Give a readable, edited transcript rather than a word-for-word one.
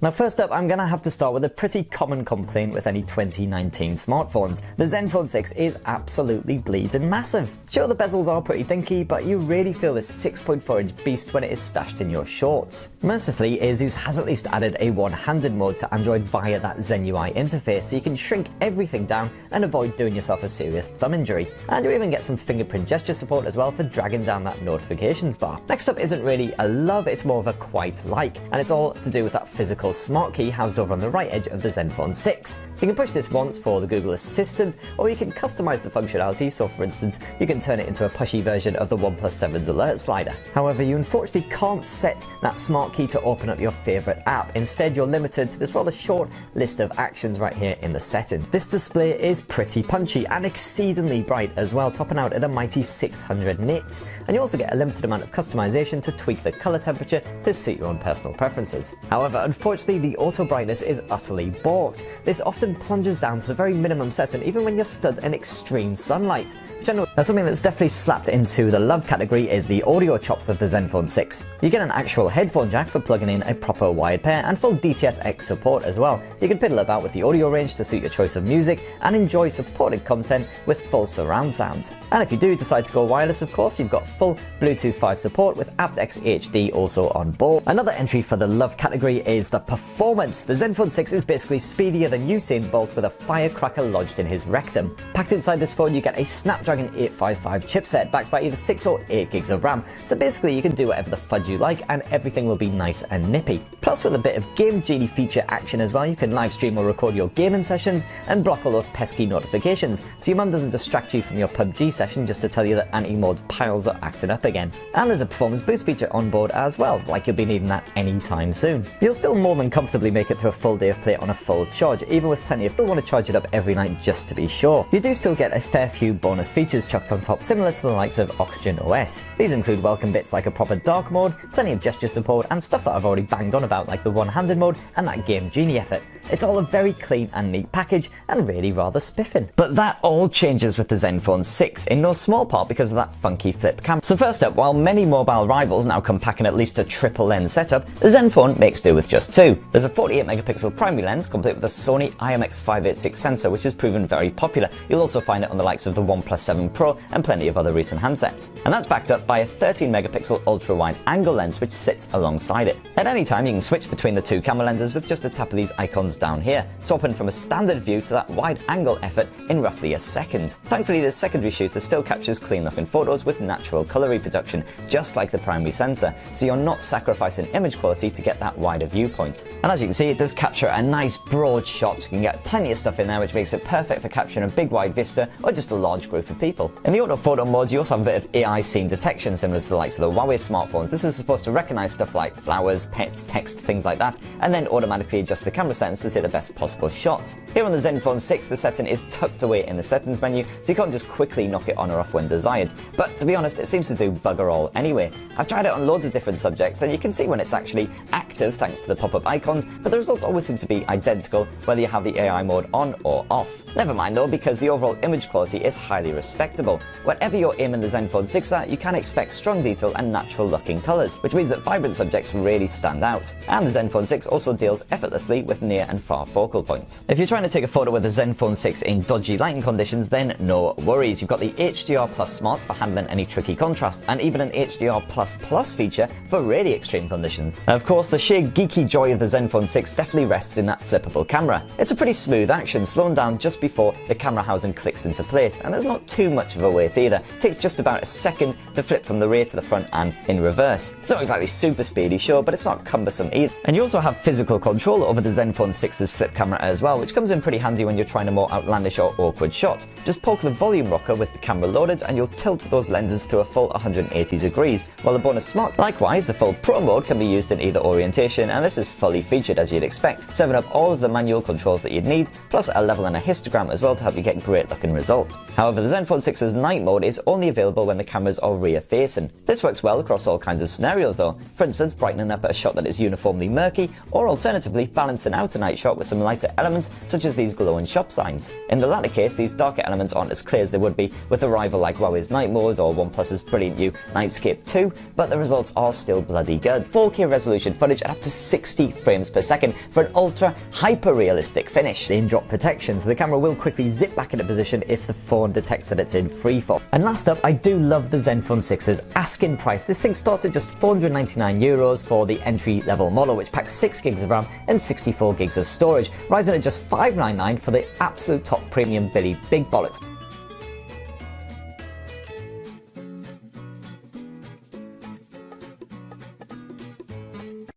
Now first up, I'm gonna have to start with a pretty common complaint with any 2019 smartphones. The Zenfone 6 is absolutely bleeding massive. Sure, the bezels are pretty dinky, but you really feel this 6.4-inch beast when it is stashed in your shorts. Mercifully, Asus has at least added a one-handed mode to Android via that Zen UI interface, so you can shrink everything down and avoid doing yourself a serious thumb injury. And you even get some fingerprint gesture support as well for dragging down that notifications bar. Next up isn't really a love, it's more of a quite like, and it's all to do with that physical smart key housed over on the right edge of the Zenfone 6. You can push this once for the Google Assistant, or you can customize the functionality, so for instance, you can turn it into a pushy version of the OnePlus 7's alert slider. However, you unfortunately can't set that smart key to open up your favorite app. Instead, you're limited to this rather short list of actions right here in the settings. This display is pretty punchy and exceedingly bright as well, topping out at a mighty 600 nits. And you also get a limited amount of customization to tweak the color temperature to suit your own personal preferences. However, unfortunately, the auto brightness is utterly balked. This often plunges down to the very minimum setting even when you're stood in extreme sunlight, which I know. Now, something that's definitely slapped into the love category is the audio chops of the Zenfone 6. You get an actual headphone jack for plugging in a proper wired pair and full DTS-X support as well. You can piddle about with the audio range to suit your choice of music and enjoy supported content with full surround sound. And if you do decide to go wireless, of course, you've got full Bluetooth 5 support with aptX HD also on board. Another entry for the love category is the performance. The Zenfone 6 is basically speedier than Usain Bolt with a firecracker lodged in his rectum. Packed inside this phone, you get a Snapdragon 855 chipset backed by either 6 or 8 gigs of RAM. So basically, you can do whatever the fudge you like and everything will be nice and nippy. Plus, with a bit of Game Genie feature action as well, you can live stream or record your gaming sessions and block all those pesky notifications, so your mum doesn't distract you from your PUBG session just to tell you that anti-mod piles are acting up again. And there's a performance boost feature on board as well, like you'll be needing that anytime soon. You'll still more than comfortably make it through a full day of play on a full charge, even with plenty of people want to charge it up every night just to be sure. You do still get a fair few bonus features chucked on top, similar to the likes of Oxygen OS. These include welcome bits like a proper dark mode, plenty of gesture support, and stuff that I've already banged on about like the one-handed mode and that Game Genie effort. It's all a very clean and neat package and really rather spiffing. But that all changes with the Zenfone 6, in no small part because of that funky flip camera. So first up, while many mobile rivals now come packing at least a triple lens setup, the Zenfone makes do with just two. There's a 48 megapixel primary lens complete with a Sony IMX586 sensor, which has proven very popular. You'll also find it on the likes of the OnePlus 7 Pro and plenty of other recent handsets. And that's backed up by a 13 megapixel ultra wide angle lens which sits alongside it. At any time you can switch between the two camera lenses with just a tap of these icons down here, swapping from a standard view to that wide angle effort in roughly a second. Thankfully, the secondary shooter still captures clean looking photos with natural color reproduction, just like the primary sensor, so you're not sacrificing image quality to get that wider viewpoint. And as you can see, it does capture a nice broad shot. You can get plenty of stuff in there, which makes it perfect for capturing a big wide vista or just a large group of people. In the autophoto mode, you also have a bit of AI scene detection similar to the likes of the Huawei smartphones. This is supposed to recognize stuff like flowers, pets, text, things like that, and then automatically adjust the camera settings to take the best possible shot. Here on the Zenfone 6, the setting is tucked away in the settings menu, so you can't just quickly knock it on or off when desired. But to be honest, it seems to do bugger all anyway. I've tried it on loads of different subjects, and you can see when it's actually active thanks to the pop-up icons, but the results always seem to be identical whether you have the AI mode on or off. Never mind though, because the overall image quality is highly respectable. Whatever you're aiming the Zenfone 6 at, you can expect strong detail and natural looking colours, which means that vibrant subjects really stand out. And the Zenfone 6 also deals effortlessly with near and far focal points. If you're trying to take a photo with the Zenfone 6 in dodgy lighting conditions, then no worries. You've got the HDR Plus Smart for handling any tricky contrast, and even an HDR Plus feature for really extreme conditions. And of course, the sheer geeky joy of the Zenfone 6 definitely rests in that flippable camera. It's a pretty smooth action, slowing down just before the camera housing clicks into place, and there's not too much of a wait either. It takes just about a second to flip from the rear to the front and in reverse. It's not exactly super speedy, sure, but it's not cumbersome either. And you also have physical control over the Zenfone 6's flip camera as well, which comes in pretty handy when you're trying a more outlandish or awkward shot. Just poke the volume rocker with the camera loaded and you'll tilt those lenses to a full 180 degrees, while the bonus smart. Likewise, the full Pro mode can be used in either orientation, and this is fully featured as you'd expect, serving up all of the manual controls that you'd need, plus a level and a histogram as well to help you get great looking results. However, the Zenfone 6's night mode is only available when the cameras are rear facing. This works well across all kinds of scenarios though, for instance brightening up a shot that is uniformly murky, or alternatively balancing out a night shot with some lighter elements such as these glowing shop signs. In the latter case, these darker elements aren't as clear as they would be with a rival like Huawei's night mode or OnePlus's brilliant new Nightscape 2, but the results are still bloody good. 4K resolution footage at up to 60 60 frames per second for an ultra hyper-realistic finish. In-drop protection, so the camera will quickly zip back into position if the phone detects that it's in freefall. And last up, I do love the Zenfone 6's asking price. This thing starts at just €499 for the entry-level model, which packs 6 gigs of RAM and 64 gigs of storage, rising at just $599 for the absolute top premium Billy Big Bollocks.